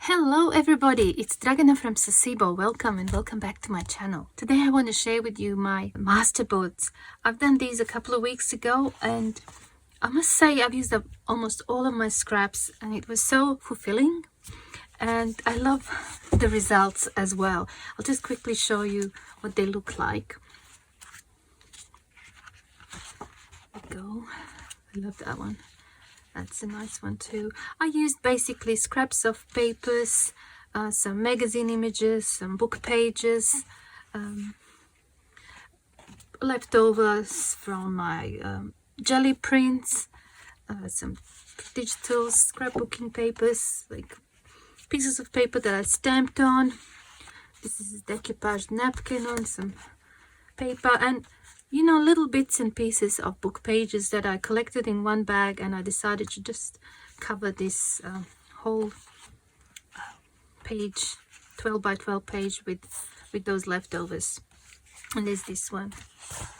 Hello everybody, it's Dragana from Saacibo. Welcome and welcome back to my channel. Today I want to share with you my masterboards. I've done these a couple of weeks ago and I must say I've used up almost all of my scraps and it was so fulfilling and I love the results as well. I'll just quickly show you what they look like. There we go. I love that one. That's a nice one too. I used basically scraps of papers, some magazine images, some book pages, leftovers from my jelly prints, some digital scrapbooking papers, like pieces of paper that I stamped on. This is a decoupage napkin on some paper, and you know, little bits and pieces of book pages that I collected in one bag, and I decided to just cover this whole page, 12 by 12 page with those leftovers. And there's this one.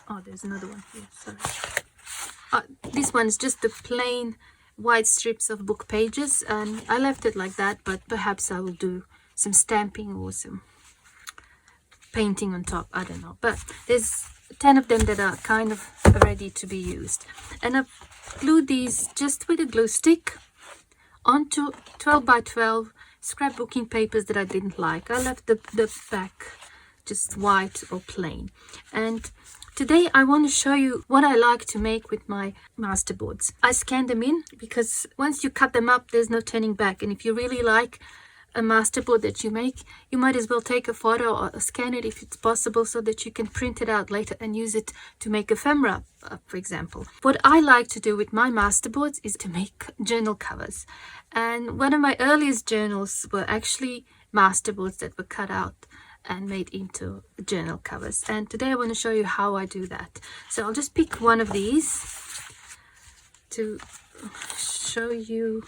Oh, there's another one here, sorry. This one's just the plain white strips of book pages, and I left it like that, but perhaps I will do some stamping or some painting on top, I don't know. But there's 10 of them that are kind of ready to be used, and I've glued these just with a glue stick onto 12 by 12 scrapbooking papers that I didn't like. I left the back just white or plain, and today I want to show you what I like to make with my masterboards. I scan them in because once you cut them up there's no turning back, and if you really like a masterboard that you make, you might as well take a photo or scan it if it's possible, so that you can print it out later and use it to make ephemera, for example. What I like to do with my masterboards is to make journal covers, and one of my earliest journals were actually masterboards that were cut out and made into journal covers, and today I want to show you how I do that. So I'll just pick one of these to show you.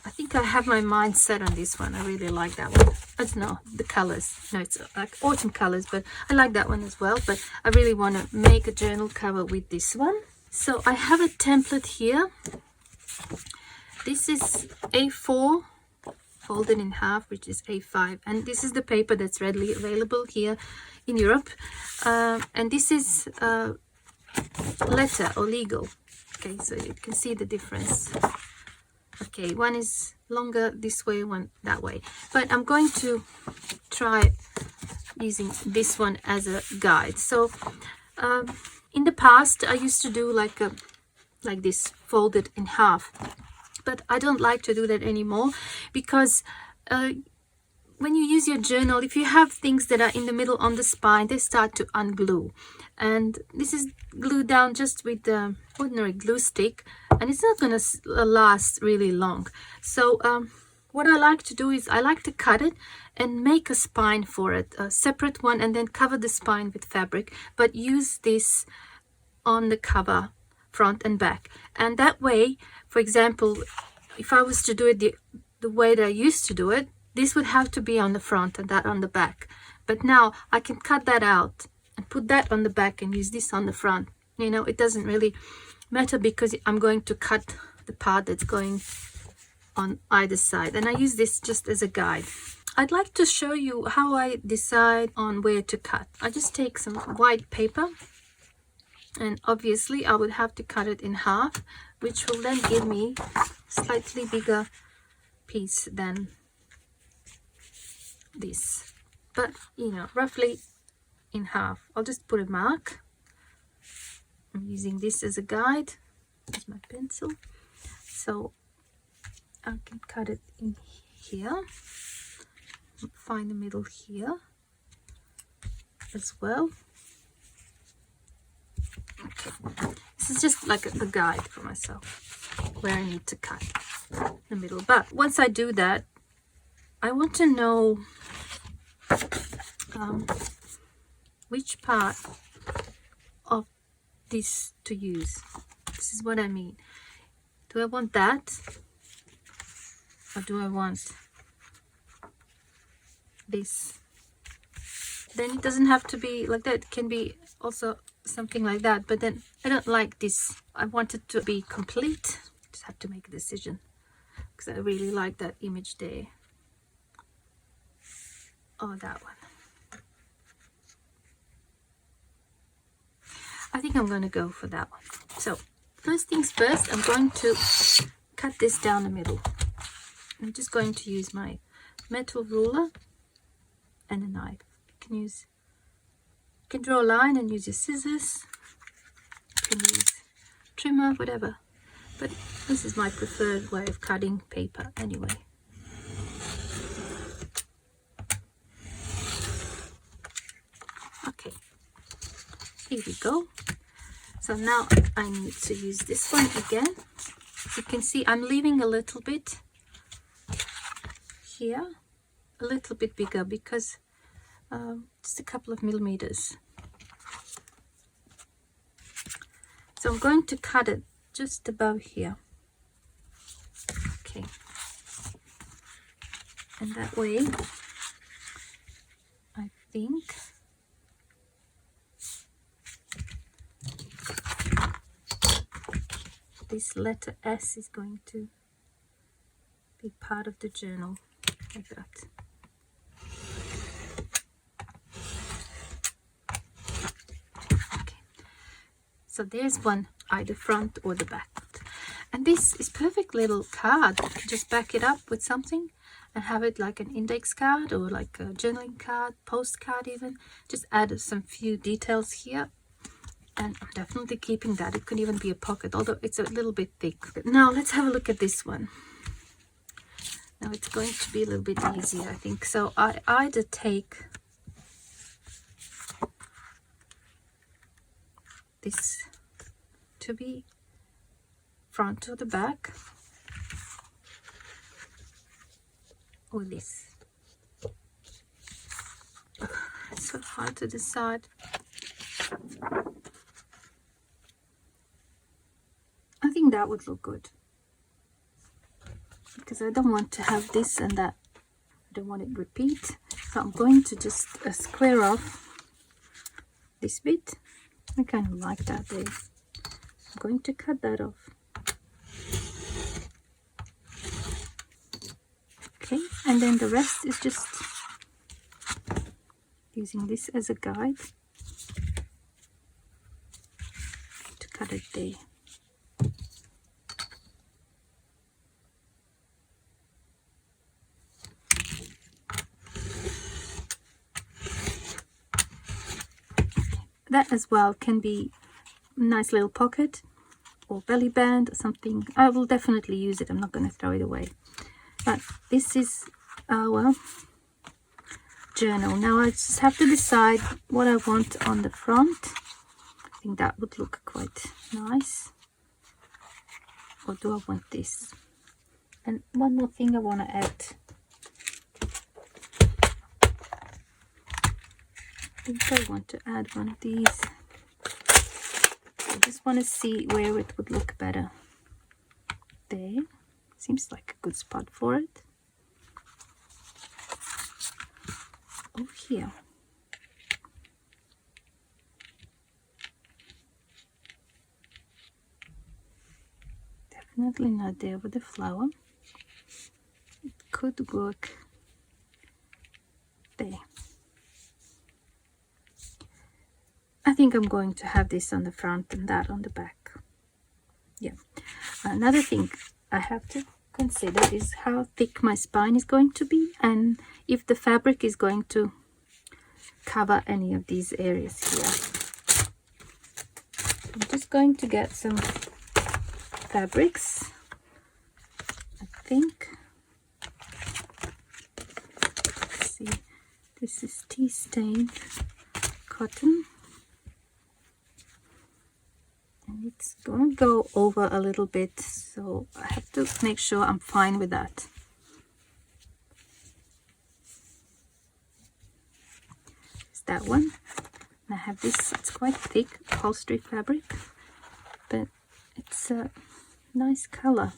I think I have my mind set on this one. I really like that one. I don't know, the colors. No, it's like autumn colors, but I like that one as well. But I really want to make a journal cover with this one. So I have a template here. This is A4 folded in half, which is A5. And this is the paper that's readily available here in Europe. And this is letter or legal. Okay, so you can see the difference. Okay, one is longer this way, one that way, but I'm going to try using this one as a guide. So in the past I used to do like this, folded in half, but I don't like to do that anymore because when you use your journal, if you have things that are in the middle on the spine, they start to unglue, and this is glued down just with the ordinary glue stick, and it's not going to last really long. So what I like to do is I like to cut it and make a spine for it, a separate one, and then cover the spine with fabric, but use this on the cover front and back. And that way, for example, if I was to do it the way that I used to do it, this would have to be on the front and that on the back. But now I can cut that out and put that on the back and use this on the front. You know, it doesn't really matter because I'm going to cut the part that's going on either side, and I use this just as a guide. I'd like to show you how I decide on where to cut. I just take some white paper, and obviously I would have to cut it in half, which will then give me a slightly bigger piece than this, but you know, roughly in half. I'll just put a mark. I'm using this as a guide. Here's my pencil, so I can cut it in here, find the middle here as well. Okay, this is just like a guide for myself where I need to cut the middle. But once I do that, I want to know which part of this to use. This is what I mean. Do I want that, or do I want this? Then it doesn't have to be like that. It can be also something like that, but then I don't like this. I want it to be complete. Just have to make a decision. because I really like that image there. Oh, that one. I think I'm going to go for that one. So first things first, I'm going to cut this down the middle. I'm just going to use my metal ruler and a knife. You can draw a line and use your scissors. You can use trimmer, whatever. But this is my preferred way of cutting paper anyway. Okay, here we go. So now I need to use this one again. As you can see, I'm leaving a little bit here, a little bit bigger, because just a couple of millimeters. So I'm going to cut it just above here. Okay, and that way I think this letter S is going to be part of the journal, like that. Okay, so there's one, either front or the back. And this is perfect little card. Just back it up with something and have it like an index card or like a journaling card, postcard even. Just add some few details here. And I'm definitely keeping that. It could even be a pocket, although it's a little bit thick. But now let's have a look at this one. Now it's going to be a little bit easier, I think. So I either take this to be front or the back, or this. It's so hard to decide. I think that would look good, because I don't want to have this and that. I don't want it repeat. So I'm going to just square off this bit. I kind of like that there. I'm going to cut that off. Okay, and then the rest is just using this as a guide to cut it there. That as well can be a nice little pocket or belly band or something. I will definitely use it. I'm not going to throw it away. But this is our journal. Now I just have to decide what I want on the front. I think that would look quite nice. Or do I want this? And one more thing I want to add. I think I want to add one of these. I just want to see where it would look better. There. Seems like a good spot for it. Oh, here. Definitely not there with the flower. It could work there. I think I'm going to have this on the front and that on the back. Yeah. Another thing I have to consider is how thick my spine is going to be, and if the fabric is going to cover any of these areas here. I'm just going to get some fabrics. I think. Let's see, this is tea stained cotton. And it's going to go over a little bit, so I have to make sure I'm fine with that. It's that one. And I have this, it's quite thick upholstery fabric, but it's a nice color.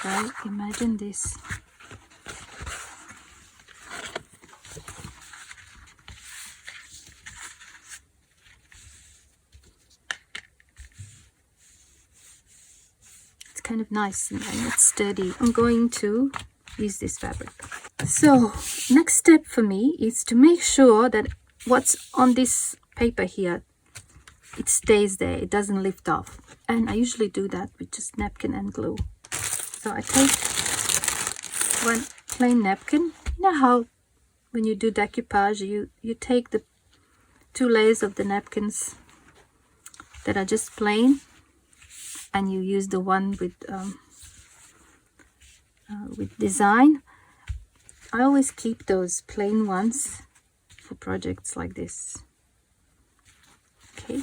So imagine this. it's kind of nice and it's sturdy. I'm going to use this fabric. So next step for me is to make sure that what's on this paper here, it stays there, it doesn't lift off. And I usually do that with just napkin and glue. So I take one plain napkin. You know how when you do decoupage, you take the 2 layers of the napkins that are just plain, and you use the one with design. I always keep those plain ones for projects like this. Okay,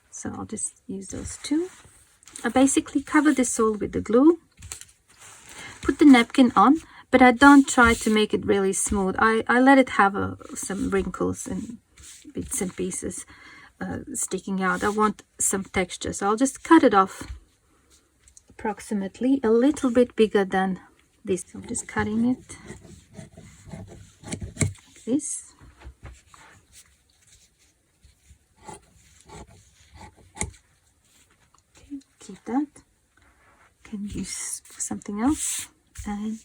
so I'll just use those 2. I basically cover this all with the glue, put the napkin on, but I don't try to make it really smooth. I let it have some wrinkles and bits and pieces sticking out. I want some texture, so I'll just cut it off approximately a little bit bigger than this. I'm just cutting it like this. Okay, keep that. Can use for something else. And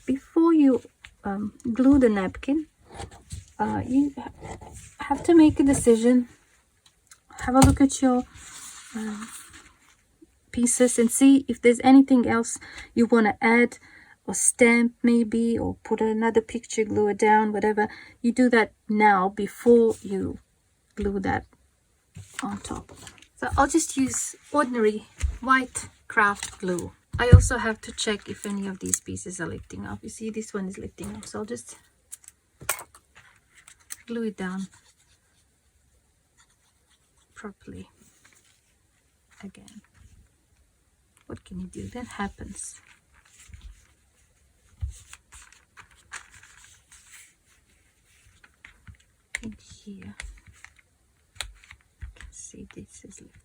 before you glue the napkin, you have to make a decision. Have a look at your pieces and see if there's anything else you want to add, or stamp maybe, or put another picture, glue it down, whatever. You do that now before you glue that on top. So I'll just use ordinary white craft glue. I also have to check if any of these pieces are lifting up. You see, this one is lifting up, so I'll just glue it down properly again. What can you do? That happens. In here, you can see this is lifting.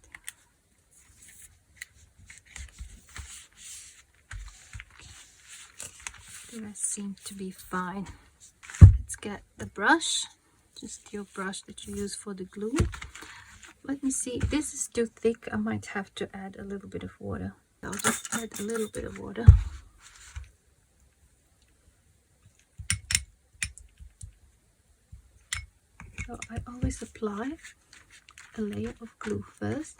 The rest seem to be fine. Let's get the brush, just your brush that you use for the glue. Let me see, this is too thick. I might have to add a little bit of water. I'll just add a little bit of water. So I always apply a layer of glue first.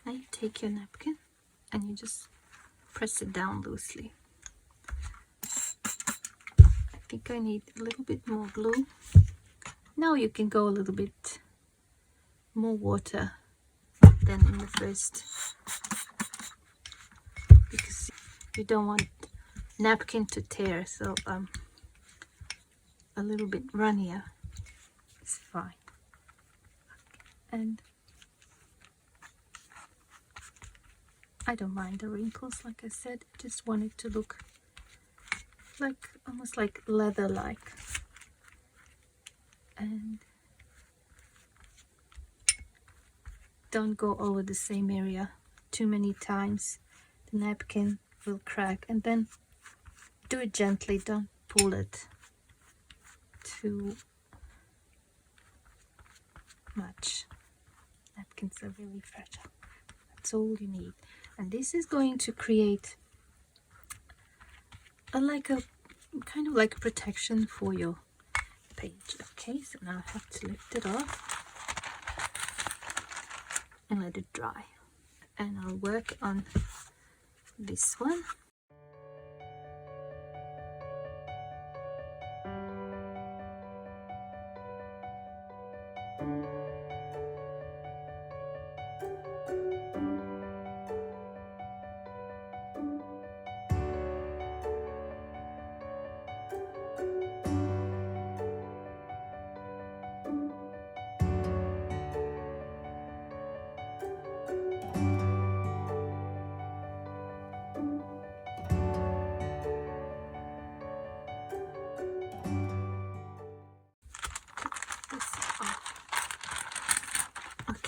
Now you take your napkin and you just press it down loosely. I think I need a little bit more glue. Now you can go a little bit more water than in the first, because you don't want napkin to tear, so a little bit runnier is fine. And I don't mind the wrinkles, like I said. I just want it to look like almost like leather-like. And don't go over the same area too many times. The napkin will crack. And then do it gently, don't pull it too much. Napkins are really fragile. That's all you need. And this is going to create like a kind of like a protection for your page. Okay, so now I have to lift it off and let it dry, and I'll work on this one.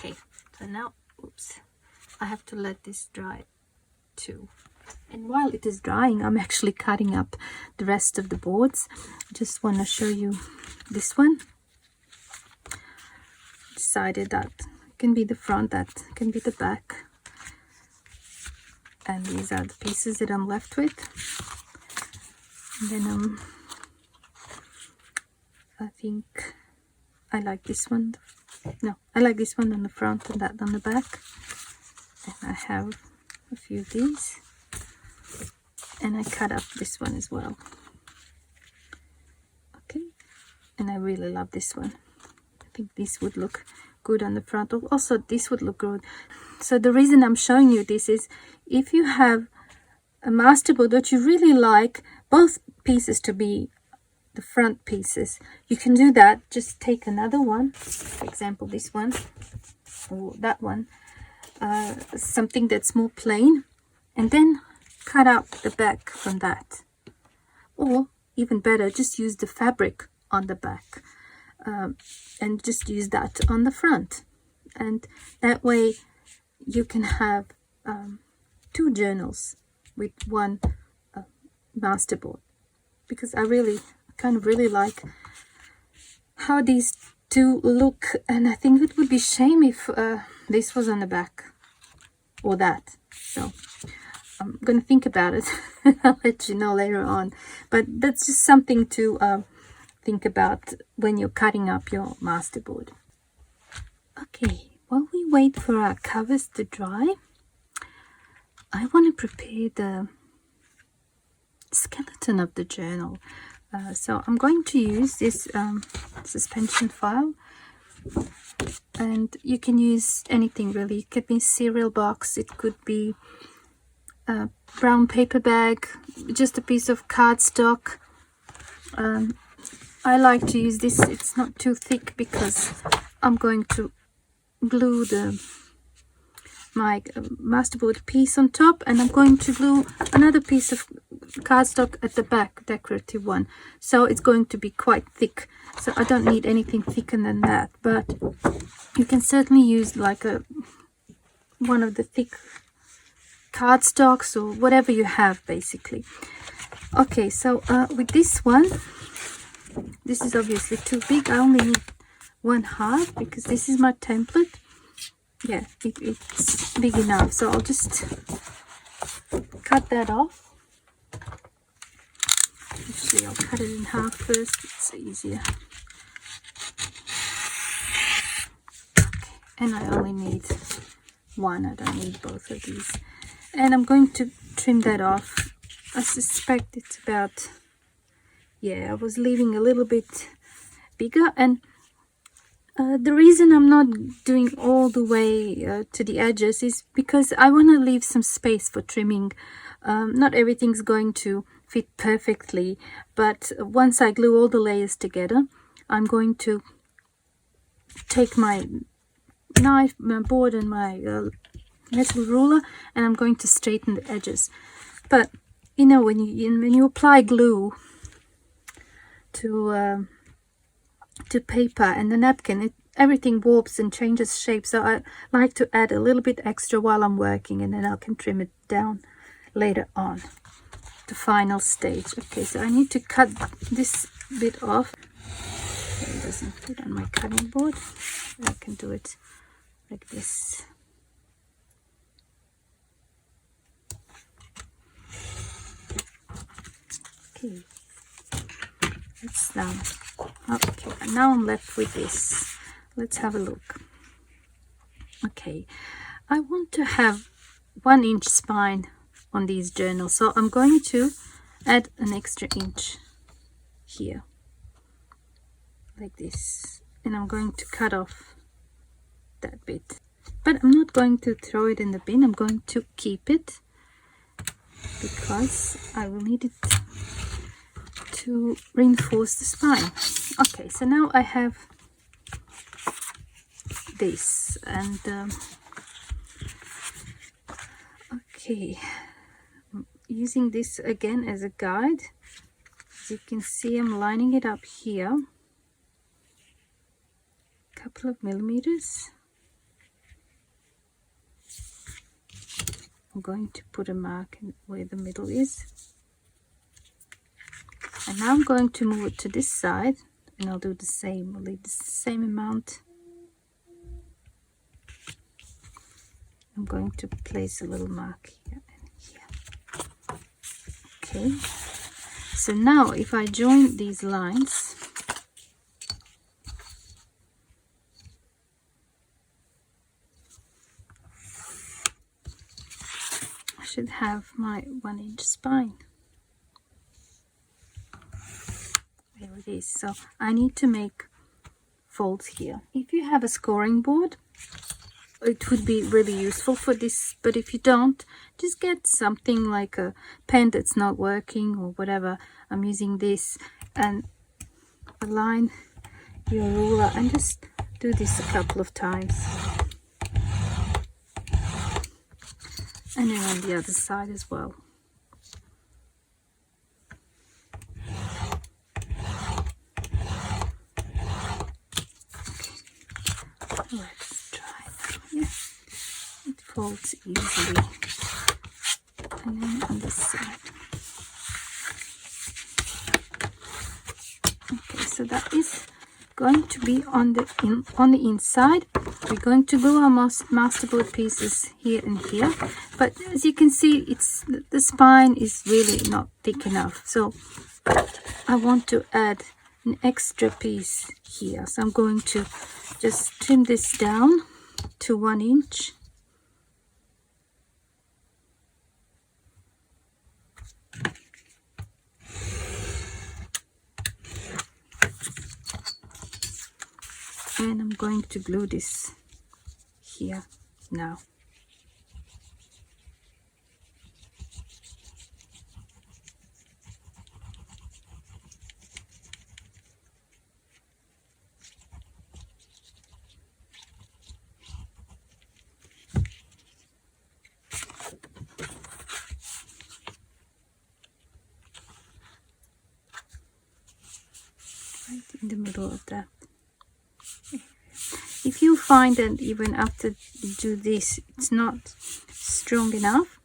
Okay, so now, oops, I have to let this dry too. And while it is drying, I'm actually cutting up the rest of the boards. Just want to show you this one. Decided that can be the front, that can be the back. And these are the pieces that I'm left with. And then I think I like this one. No, I like this one on the front and that on the back. And I have a few of these. And I cut up this one as well. Okay, and I really love this one. I think this would look good on the front. Also, this would look good. So the reason I'm showing you this is if you have a masterboard that you really like both pieces to be the front pieces, you can do that. Just take another one, for example this one or that one, something that's more plain, and then cut out the back from that. Or even better, just use the fabric on the back and just use that on the front, and that way you can have two journals with one masterboard, because I kind of really like how these two look, and I think it would be shame if this was on the back or that. So I'm gonna think about it. I'll let you know later on, but that's just something to think about when you're cutting up your masterboard. Okay, while we wait for our covers to dry, I want to prepare the skeleton of the journal. So I'm going to use this suspension file, and you can use anything really. It could be cereal box, it could be a brown paper bag, just a piece of cardstock. I like to use this, it's not too thick, because I'm going to glue my masterboard piece on top, and I'm going to glue another piece of cardstock at the back, decorative one, so it's going to be quite thick. So I don't need anything thicker than that, but you can certainly use like one of the thick cardstocks or whatever you have basically. Okay, so with this one, this is obviously too big. I only need 1/2 because this is my template. Yeah, it's big enough, so I'll just cut that off. Actually, I'll cut it in half first, it's easier. Okay, and I only need one, I don't need both of these. And I'm going to trim that off. I suspect it's about, yeah, I was leaving a little bit bigger, and the reason I'm not doing all the way to the edges is because I want to leave some space for trimming. Not everything's going to fit perfectly, but once I glue all the layers together, I'm going to take my knife, my board, and my metal ruler, and I'm going to straighten the edges. But you know, when you apply glue to paper and the napkin, everything warps and changes shape, so I like to add a little bit extra while I'm working, and then I can trim it down later on, the final stage. Okay, so I need to cut this bit off. Okay, it doesn't fit on my cutting board. I can do it like this. Okay, it's done. Okay, and now I'm left with this. Let's have a look. Okay, I want to have 1-inch spine on these journals, so I'm going to add an extra inch here, like this, and I'm going to cut off that bit. But I'm not going to throw it in the bin, I'm going to keep it, because I will need it to reinforce the spine. Okay, so now I have this, and okay, I'm using this again as a guide. As you can see, I'm lining it up here, a couple of millimeters, I'm going to put a mark in where the middle is. And now I'm going to move it to this side, and I'll do the same. I'll leave the same amount. I'm going to place a little mark here and here. Okay, so now if I join these lines, I should have my 1-inch spine. There it is. So I need to make folds here. If you have a scoring board, it would be really useful for this, but if you don't, just get something like a pen that's not working or whatever. I'm using this, and align your ruler and just do this a couple of times, and then on the other side as well. Let's try that. Yeah, it folds easily. And then on this side. Okay, so that is going to be on the inside. We're going to glue our masterboard pieces here and here, but as you can see, it's the spine is really not thick enough. So I want to add an extra piece here. So I'm going to just trim this down to 1 inch. And I'm going to glue this here now. Right in the middle of that. If you find that even after you do this, it's not strong enough,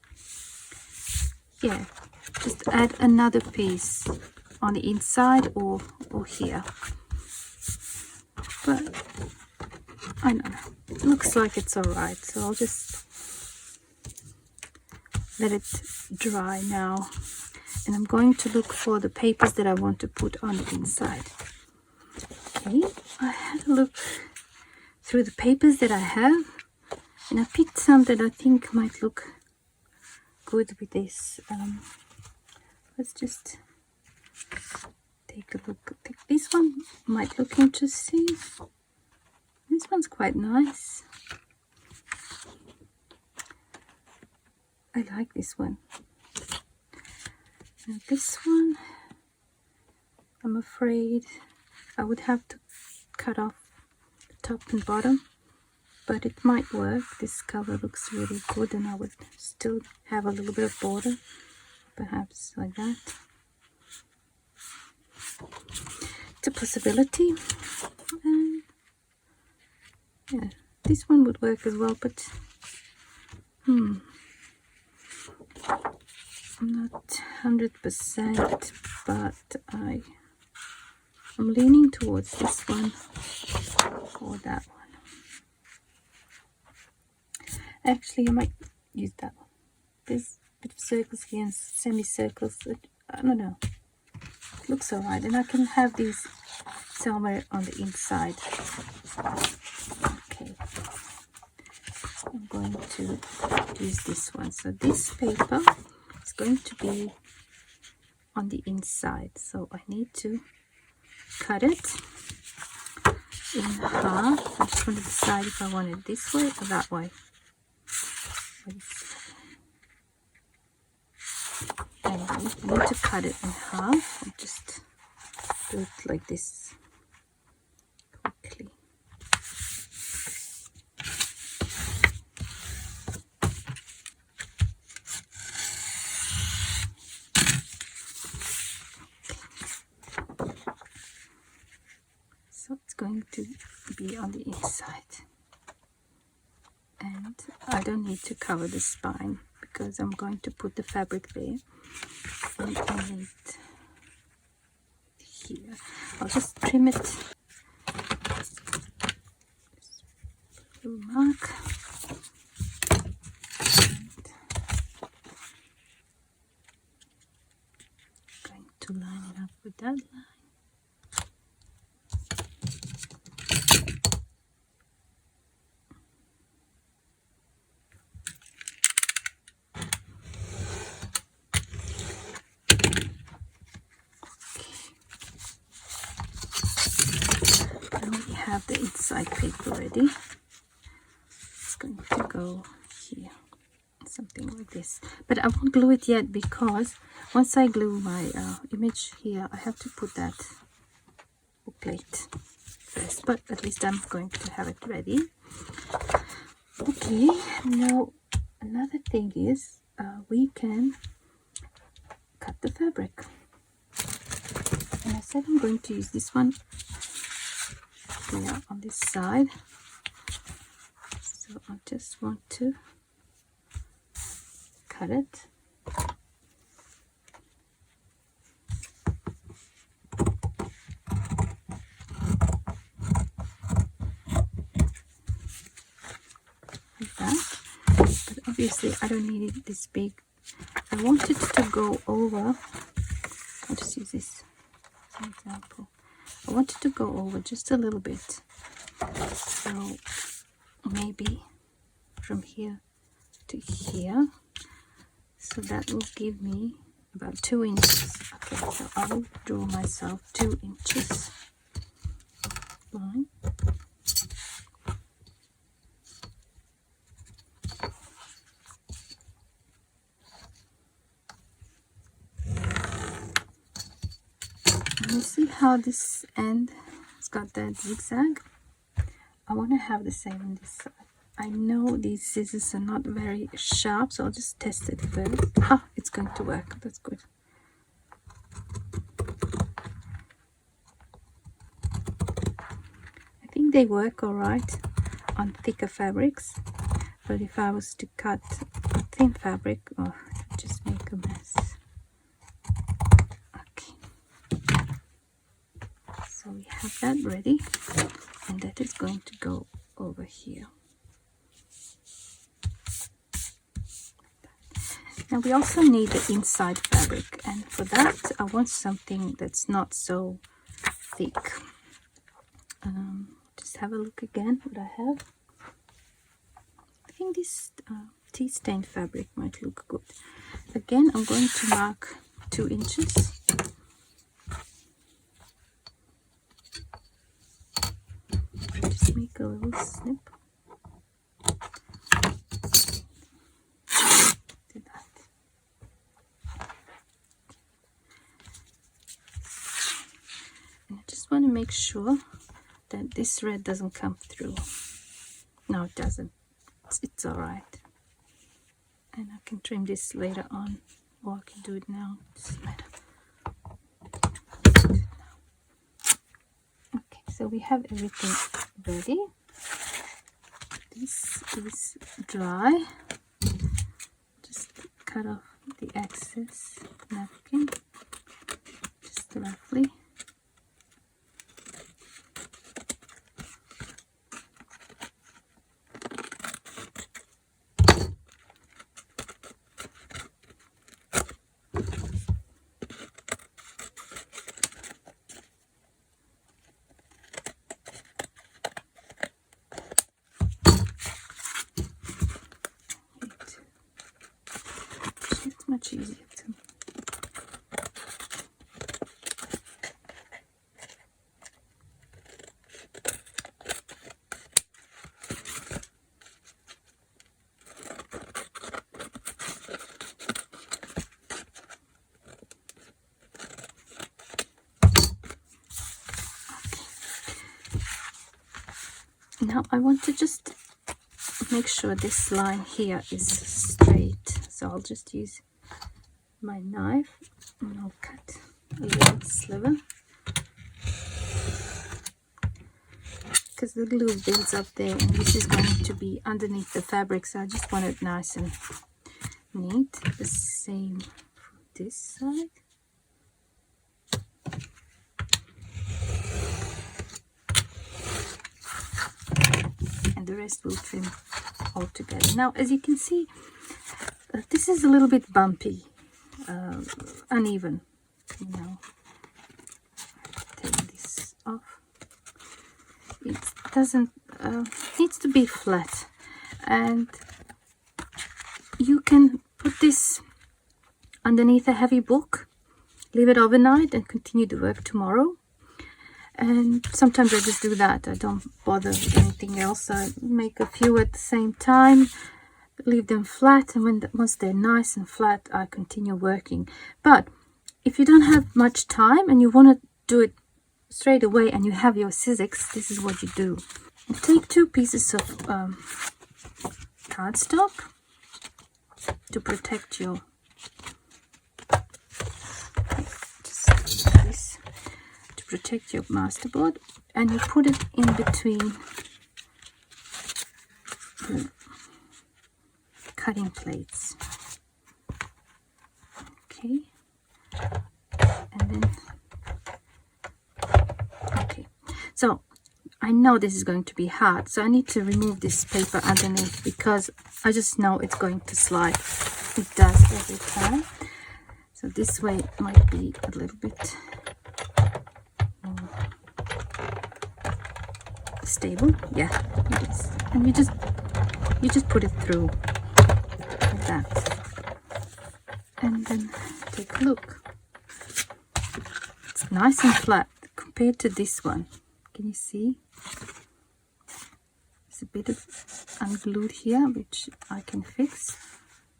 yeah, just add another piece on the inside or here. But I don't know, it looks like it's alright, so I'll just let it dry now. And I'm going to look for the papers that I want to put on the inside. Okay, I had a look through the papers that I have, and I picked some that I think might look good with this. Let's just take a look. I think this one might look interesting. This one's quite nice. I like this one. And this one, I'm afraid I would have to cut off the top and bottom, but it might work. This color looks really good, and I would still have a little bit of border, perhaps like that. It's a possibility. And yeah, this one would work as well, but I'm not 100%, but I'm leaning towards this one or that one. Actually, I might use that one. There's a bit of circles here and semicircles. I don't know. It looks alright, and I can have these somewhere on the inside. Okay. I'm going to use this one. So this paper is going to be on the inside. So I need to cut it in half. I just want to decide if I want it this way or that way. Anyway, I need to cut it in half. I'll just do it like this quickly. So it's going to be on the inside. And I don't need to cover the spine because I'm going to put the fabric there. And here, I'll just trim it. Mark. Going to line it up with that line. Have the inside paper ready. It's going to go here, something like this, but I won't glue it yet because once I glue my image here, I have to put that plate first, but at least I'm going to have it ready. Okay, now another thing is we can cut the fabric, and I said I'm going to use this one here on this side, so I just want to cut it. Like that, but obviously I don't need it this big. I want it to go over. I'll just use this as an example. I want it to go over just a little bit, so maybe from here to here, so that will give me about 2 inches. Okay, so I will draw myself 2 inches line. You see how this end has got that zigzag? I want to have the same on this side. I know these scissors are not very sharp, so I'll just test it first. Ah, it's going to work. That's good. I think they work all right on thicker fabrics, but if I was to cut a thin fabric, oh, it would just make a mess. So we have that ready, and that is going to go over here. Now we also need the inside fabric, and for that I want something that's not so thick. Just have a look again what I have. I think this tea stained fabric might look good. Again, I'm going to mark 2 inches. Just make a little snip. Do that. And I just want to make sure that this red doesn't come through. No, it doesn't. It's all right. And I can trim this later on, or I can do it now. Doesn't matter. Okay, so we have everything ready. This is dry. Just cut off the excess napkin, just roughly. Much easier to now I want to just make sure this line here is straight, so I'll just use my knife and I'll cut a little sliver because the glue builds up there, and this is going to be underneath the fabric, so I just want it nice and neat. The same for this side. And the rest will trim all together. Now, as you can see, this is a little bit bumpy, uneven, you know. Take this off. It doesn't, needs to be flat, and you can put this underneath a heavy book, leave it overnight and continue the work tomorrow. And sometimes I just do that. I don't bother with anything else. I make a few at the same time, leave them flat, and once they're nice and flat, I continue working. But if you don't have much time and you want to do it straight away and you have your scissors, this is what you do. You take 2 pieces of cardstock to protect your, just this, to protect your masterboard, and you put it in between the cutting plates. Okay, and then okay, so I know this is going to be hard, so I need to remove this paper underneath because I just know it's going to slide. It does every time. So this way might be a little bit more stable. Yeah, it is. And you just put it through like that. And then take a look. It's nice and flat compared to this one. Can you see? There's a bit of unglued here, which I can fix.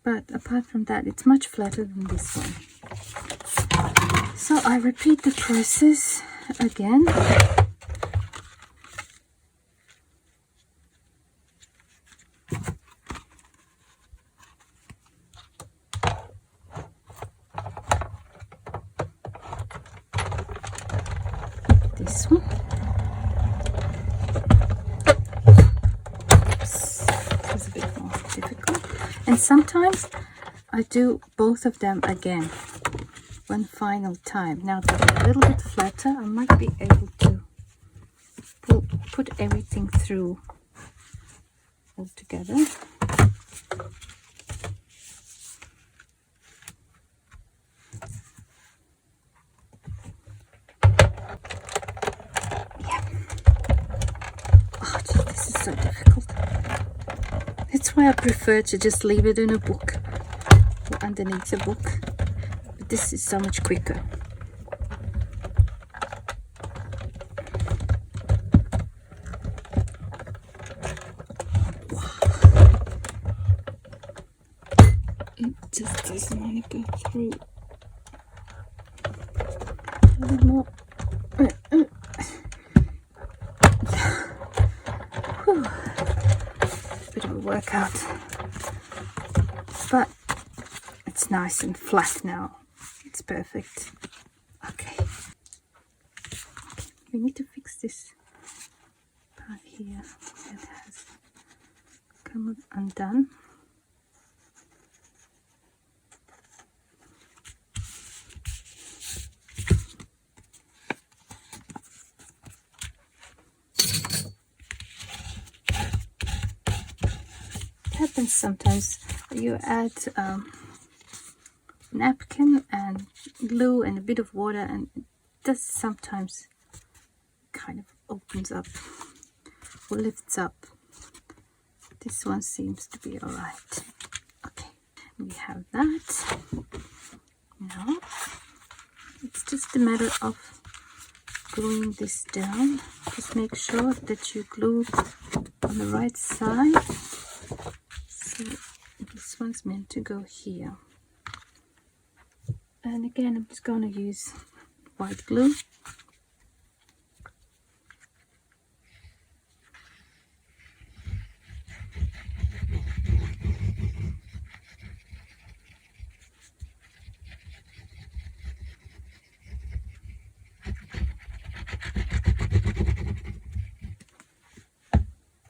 But apart from that, it's much flatter than this one. So I repeat the process again. This one. It's a bit more difficult. And sometimes I do both of them again, one final time. Now that they're a little bit flatter, I might be able to put everything through all together. Yeah. Oh, gee, this is so difficult. That's why I prefer to just leave it in a book or underneath a book. But this is so much quicker. It just doesn't want to go through. A little more. Whew. Bit of a workout, but it's nice and flat now. It's perfect. Okay, we need to fix this part here. It has come undone. Happens sometimes. You add napkin and glue and a bit of water, and it does sometimes kind of opens up or lifts up. This one seems to be all right. Okay, we have that. Now it's just a matter of gluing this down. Just make sure that you glue on the right side. So this one's meant to go here. And again, I'm just going to use white glue.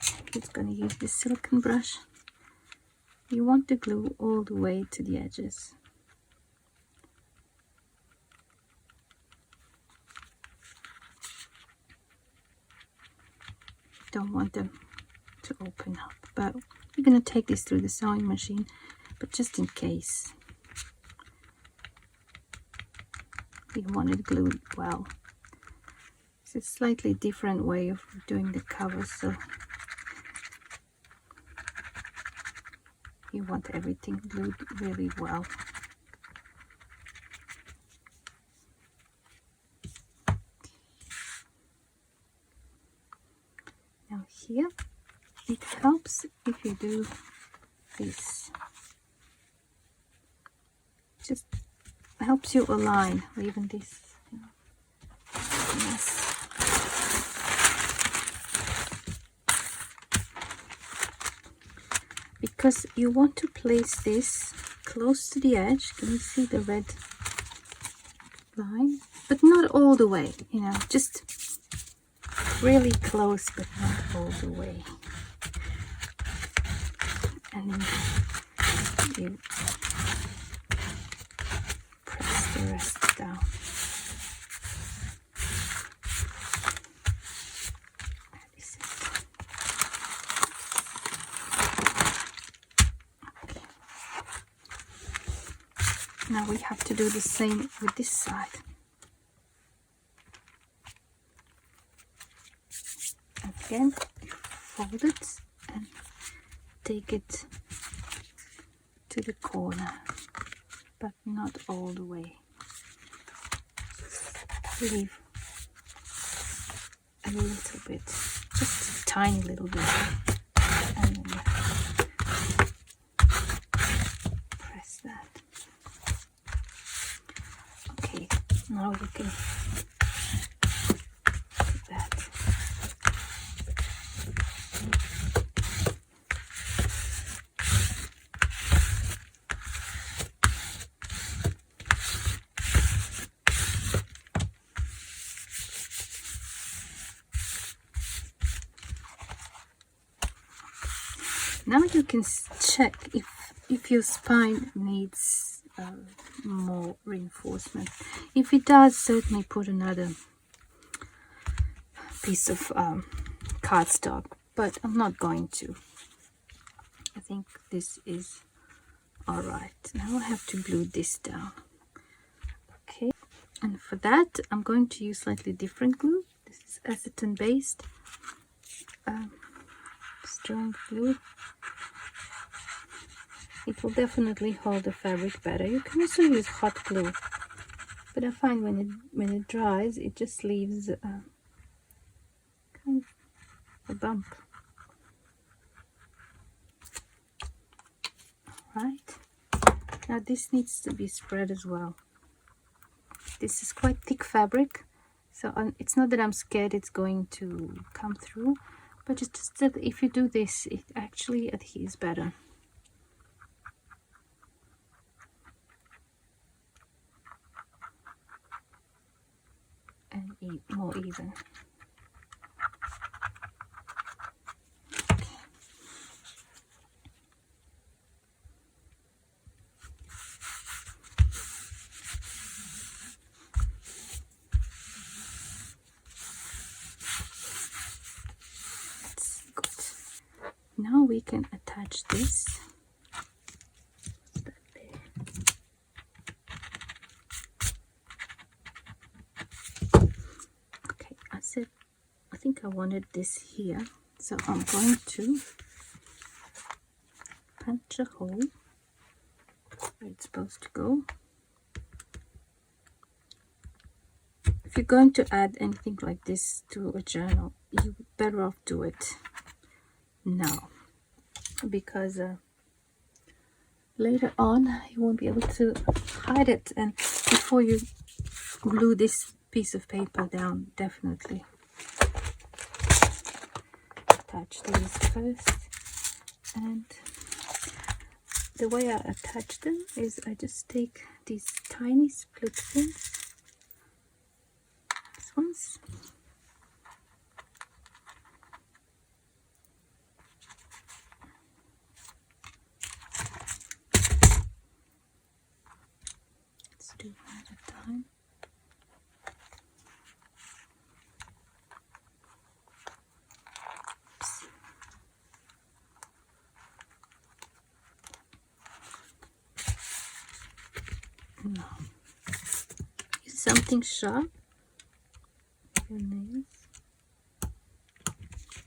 I'm just going to use this silicone brush You want to glue all the way to the edges. Don't want them to open up, but you're going to take this through the sewing machine, but just in case you want it glued well. It's a slightly different way of doing the cover, so you want everything glued really well. Now here, it helps if you do this. Just helps you align, or even this. Yes. Because you want to place this close to the edge. Can you see the red line? But not all the way, you know, just really close, but not all the way. And then you press the rest down. Now we have to do the same with this side. Again, fold it and take it to the corner, but not all the way. Leave a little bit, just a tiny little bit, and then press that. Okay, now you can do that. Now you can check if your spine needs more reinforcement. If it does, certainly put another piece of cardstock, but I'm not going to. I think this is all right. Now I have to glue this down. Okay, and for that I'm going to use slightly different glue. This is acetone based strong glue. It will definitely hold the fabric better. You can also use hot glue, but I find when it dries, it just leaves kind of a bump. Right. Now this needs to be spread as well. This is quite thick fabric, so it's not that I'm scared it's going to come through, but just that if you do this, it actually adheres better. And more even. That's good. Now we can attach this. I think I wanted this here, so I'm going to punch a hole where it's supposed to go. If you're going to add anything like this to a journal, you better off do it now, because later on you won't be able to hide it, and before you glue this piece of paper down, definitely attach these first. And the way I attach them is I just take these tiny split pins, these ones, time. Now, use something sharp, your nails,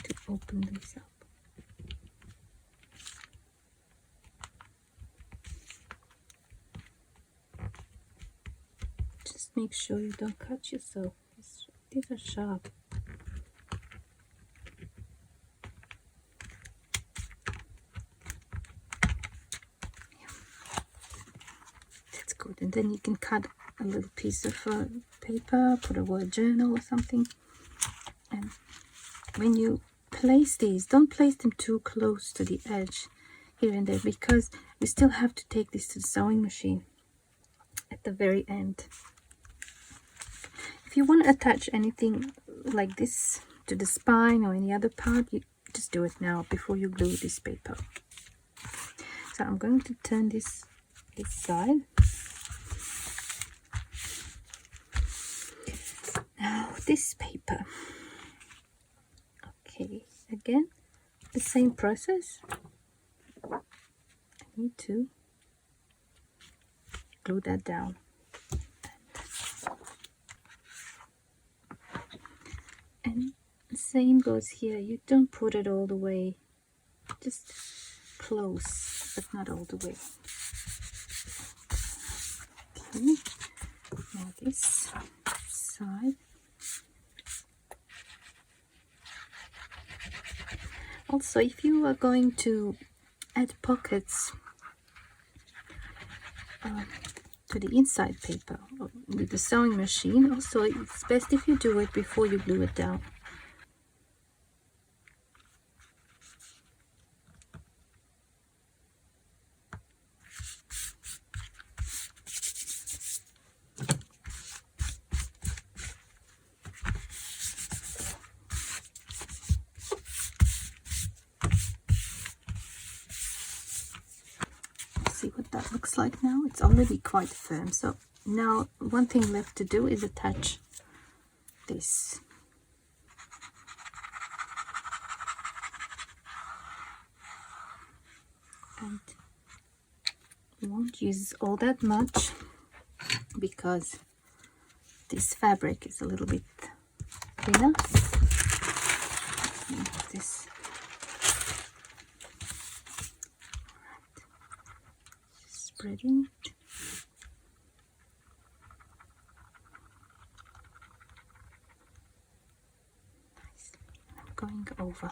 to open this up. Just make sure you don't cut yourself. These are sharp. That's good. And then you can cut a little piece of paper, put a word journal or something. And when you place these, don't place them too close to the edge here and there, because we still have to take this to the sewing machine at the very end. If you want to attach anything like this to the spine or any other part, you just do it now before you glue this paper. So I'm going to turn this side. Now this paper. Okay, again, the same process. I need to glue that down. And the same goes here. You don't put it all the way, just close, but not all the way. Okay, now this side. Also, if you are going to add pockets to the inside paper with the sewing machine, also it's best if you do it before you glue it down. See what that looks like now. It's already quite firm. So now one thing left to do is attach this. And you won't use all that much because this fabric is a little bit thinner. This. Spreading it. Nicely. I'm going over.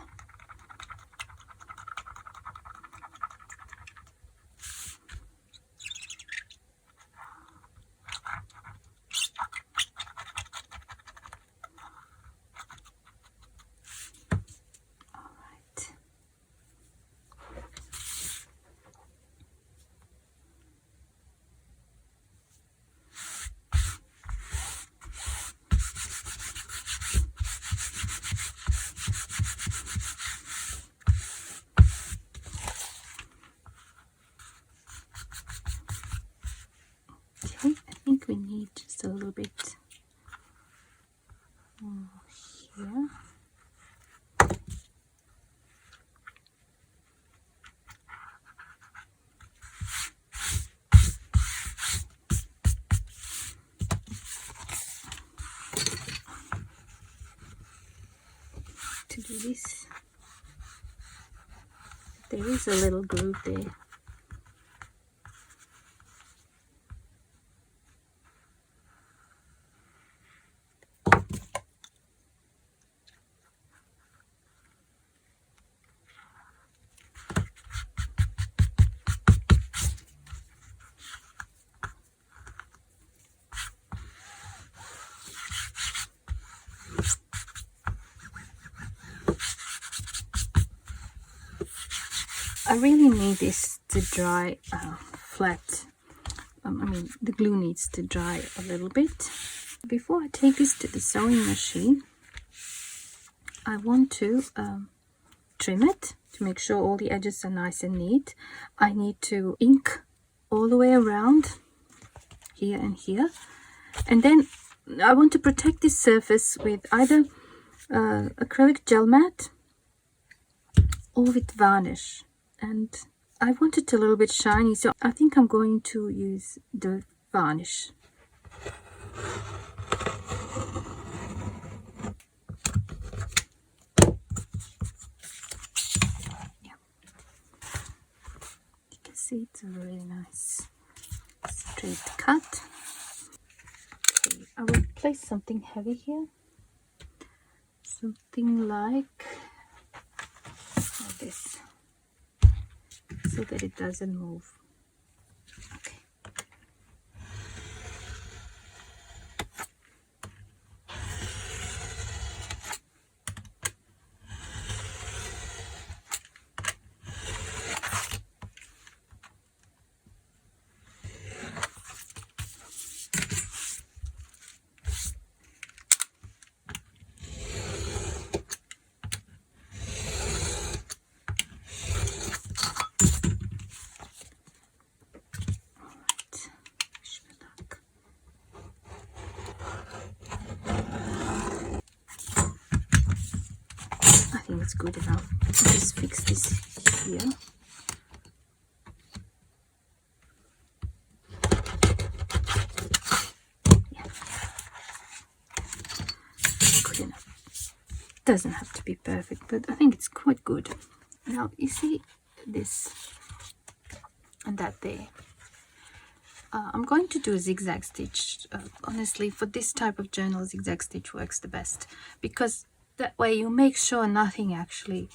Okay, I think we need just a little bit more here. To do this, there is a little groove there. I really need this to dry flat. I mean, the glue needs to dry a little bit. Before I take this to the sewing machine, I want to trim it to make sure all the edges are nice and neat. I need to ink all the way around here and here. And then I want to protect this surface with either acrylic gel matte or with varnish. And I want it a little bit shiny, so I think I'm going to use the varnish. Yeah. You can see it's a really nice straight cut. Okay, I will place something heavy here. Something like this, so that it doesn't move. Okay. I think it's good enough. I'll just fix this here. Yeah. Good enough. Doesn't have to be perfect, but I think it's quite good. Now you see this and that there. I'm going to do a zigzag stitch. Honestly, for this type of journal, zigzag stitch works the best, because that way you make sure nothing actually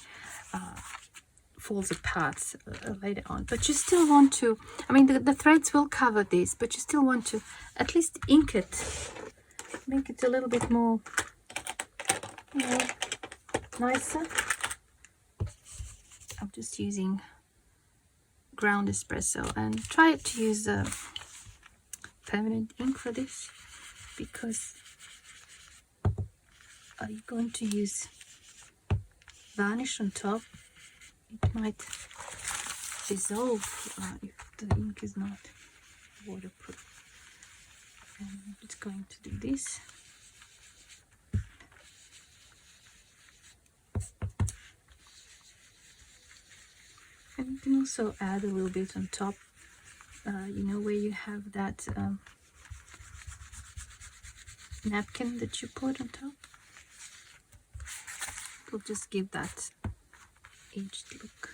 falls apart later on. But you still want to, I mean, the threads will cover this, but you still want to at least ink it, make it a little bit more, you know, nicer. I'm just using ground espresso, and try to use a permanent ink for this, because are you going to use varnish on top, it might dissolve if the ink is not waterproof. And I'm just going to do this. And you can also add a little bit on top, you know, where you have that napkin that you put on top. It'll just give that aged look.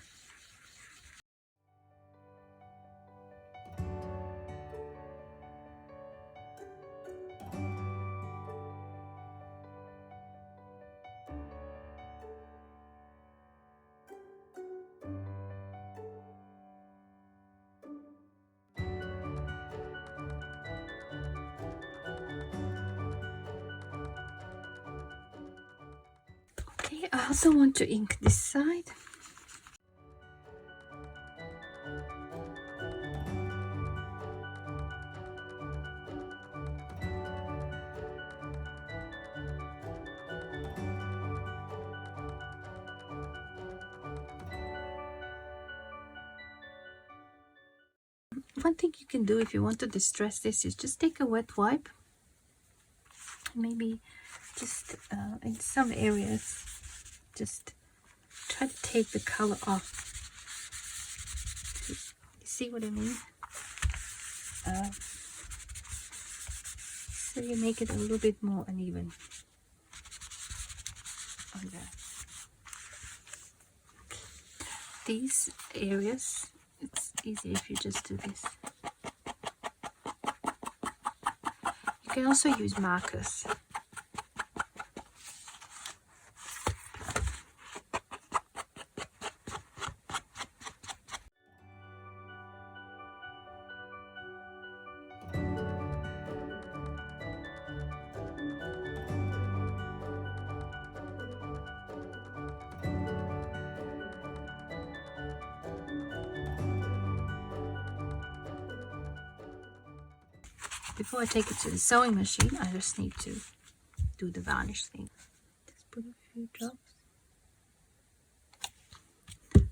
Okay, I also want to ink this side. One thing you can do if you want to distress this is just take a wet wipe, maybe just in some areas, just try to take the color off. You see what I mean? So you make it a little bit more uneven on there. These areas, it's easy if you just do this. You can also use markers. Before I take it to the sewing machine, I just need to do the varnish thing. Just put a few drops.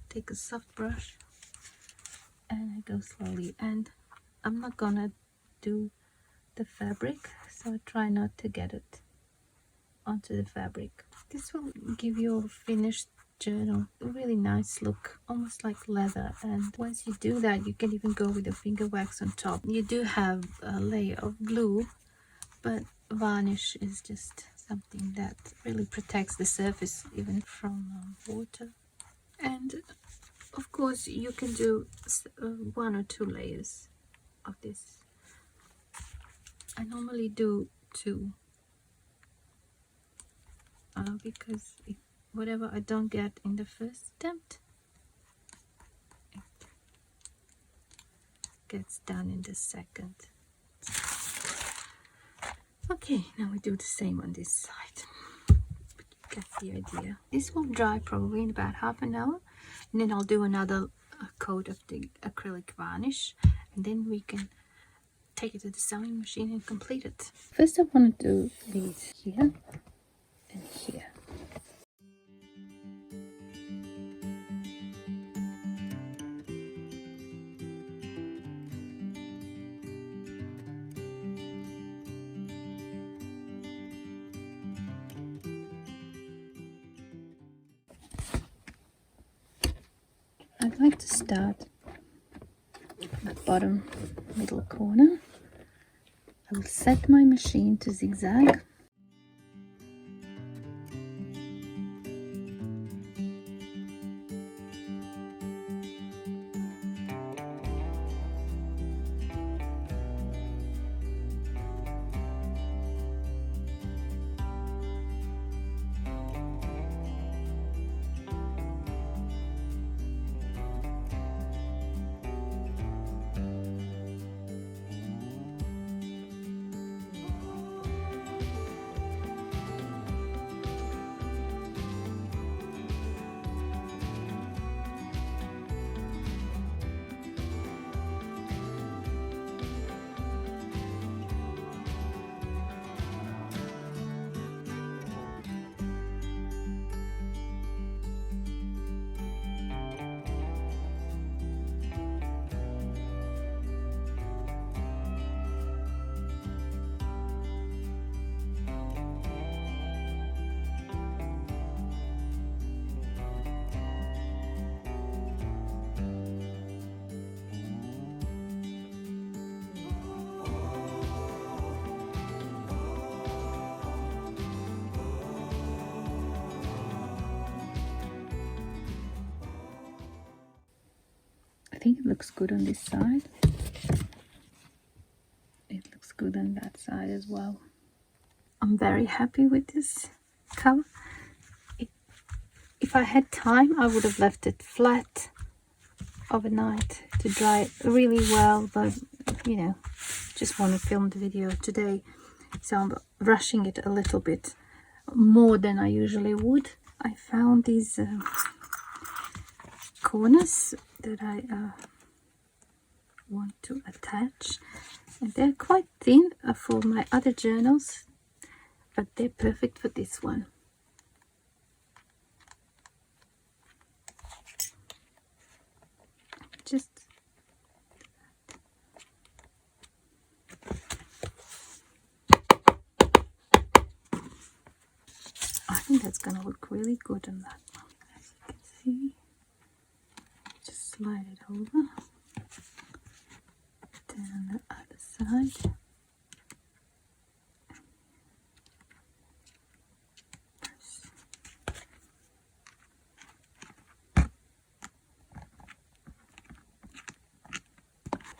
Take a soft brush and I go slowly. And I'm not gonna do the fabric, so I try not to get it onto the fabric. This will give you a finished journal, a really nice look, almost like leather. And once you do that, you can even go with the finger wax on top. You do have a layer of glue, but varnish is just something that really protects the surface even from water. And of course you can do 1 or 2 layers of this. I normally do 2 because whatever I don't get in the first attempt, it gets done in the second. Okay, now we do the same on this side. But you get the idea. This will dry probably in about half an hour, and then I'll do another coat of the acrylic varnish, and then we can take it to the sewing machine and complete it. First I want to do these here and here. I'd like to start at the bottom middle corner. I will set my machine to zigzag. I think it looks good on this side. It looks good on that side as well. I'm very happy with this cover. If I had time, I would have left it flat overnight to dry really well, but you know, just want to film the video today, so I'm rushing it a little bit more than I usually would. I found these corners that I want to attach, and they're quite thin for my other journals, but they're perfect for this one. Just I think that's gonna look really good on that one. As you can see, just slide it over, then on the other side.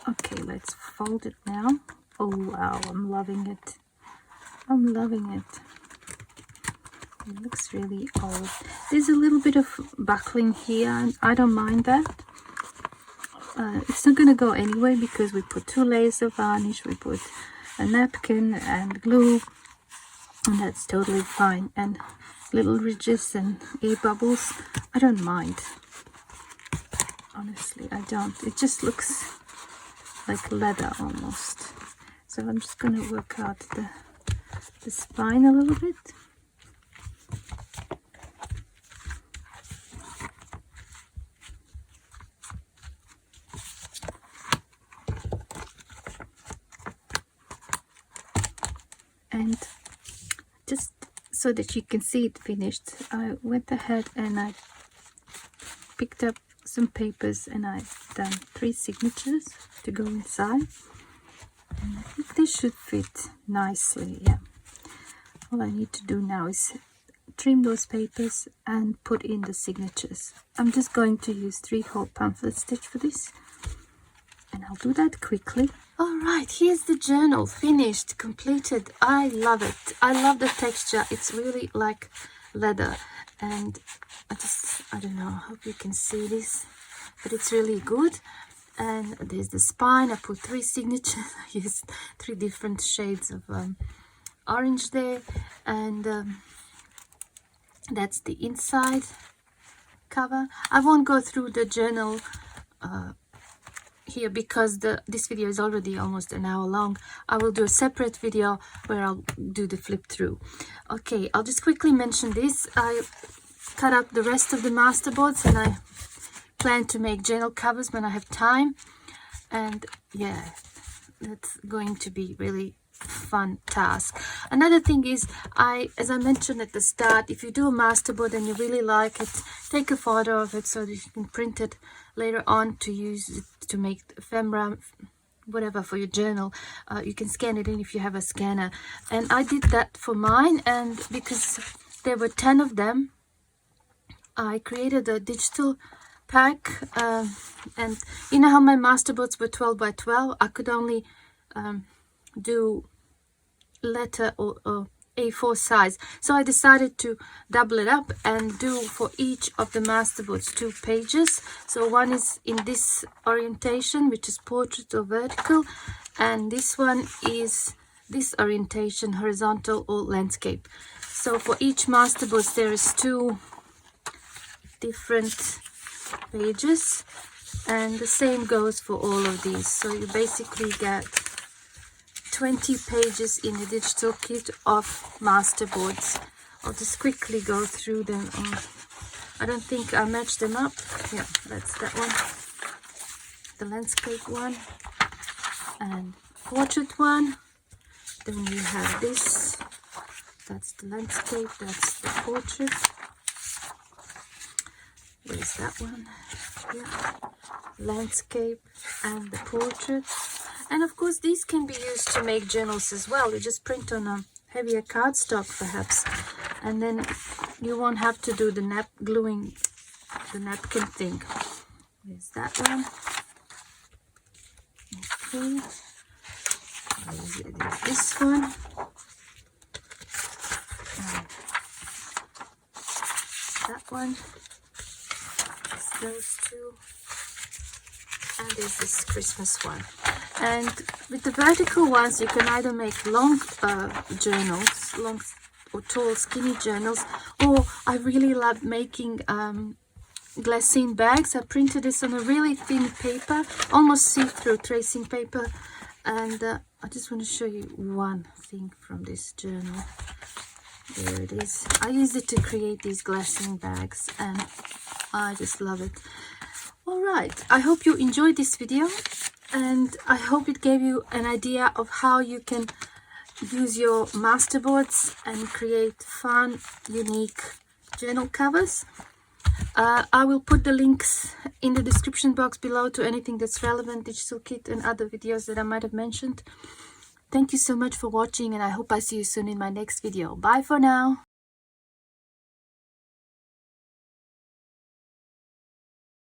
Okay, let's fold it now. Oh wow, I'm loving it. I'm loving it. It looks really old. There's a little bit of buckling here, and I don't mind that. It's not going to go anyway because we put 2 layers of varnish, we put a napkin and glue, and that's totally fine. And little ridges and air bubbles, I don't mind. Honestly, I don't. It just looks like leather almost. So I'm just going to work out the spine a little bit. And just so that you can see it finished, I went ahead and I picked up some papers and I've done 3 signatures to go inside, and I think they should fit nicely. Yeah, all I need to do now is trim those papers and put in the signatures. I'm just going to use 3-hole pamphlet stitch for this, and I'll do that quickly. All right, here's the journal, finished, completed. I love it. I love the texture. It's really like leather, and I don't know, I hope you can see this, but it's really good. And there's the spine. I put 3 signatures. I used 3 different shades of orange there, and that's the inside cover. I won't go through the journal here because this video is already almost an hour long. I will do a separate video where I'll do the flip through. Okay, I'll just quickly mention this. I cut up the rest of the masterboards and I plan to make journal covers when I have time, and yeah, that's going to be really fun task. Another thing is, as I mentioned at the start, if you do a masterboard and you really like it, take a photo of it so that you can print it later on to use it to make ephemera, whatever, for your journal. You can scan it in if you have a scanner, and I did that for mine, and because there were 10 of them, I created a digital pack, and you know how my masterboards were 12 by 12. I could only do letter or A4 size, so I decided to double it up and do for each of the masterboards 2 pages. So one is in this orientation, which is portrait or vertical, and this one is this orientation, horizontal or landscape. So for each masterboard there is 2 different pages, and the same goes for all of these. So you basically get 20 pages in a digital kit of masterboards. I'll just quickly go through them. I don't think I matched them up. Yeah, that's that one, the landscape one, and portrait one. Then we have this, that's the landscape, that's the portrait. Where's that one? Yeah, landscape and the portrait. And of course these can be used to make journals as well. You just print on a heavier cardstock perhaps, and then you won't have to do the gluing the napkin thing. There's that one. Okay. There's this one. And that one. There's those 2. And there's this Christmas one. And with the vertical ones, you can either make long journals, long or tall skinny journals, or I really love making glassine bags. I printed this on a really thin paper, almost see-through tracing paper, and I just want to show you one thing from this journal. There it is. I used it to create these glassine bags, and I just love it. Alright, I hope you enjoyed this video, and I hope it gave you an idea of how you can use your masterboards and create fun, unique journal covers. I will put the links in the description box below to anything that's relevant, digital kit and other videos that I might have mentioned. Thank you so much for watching, and I hope I see you soon in my next video. Bye for now.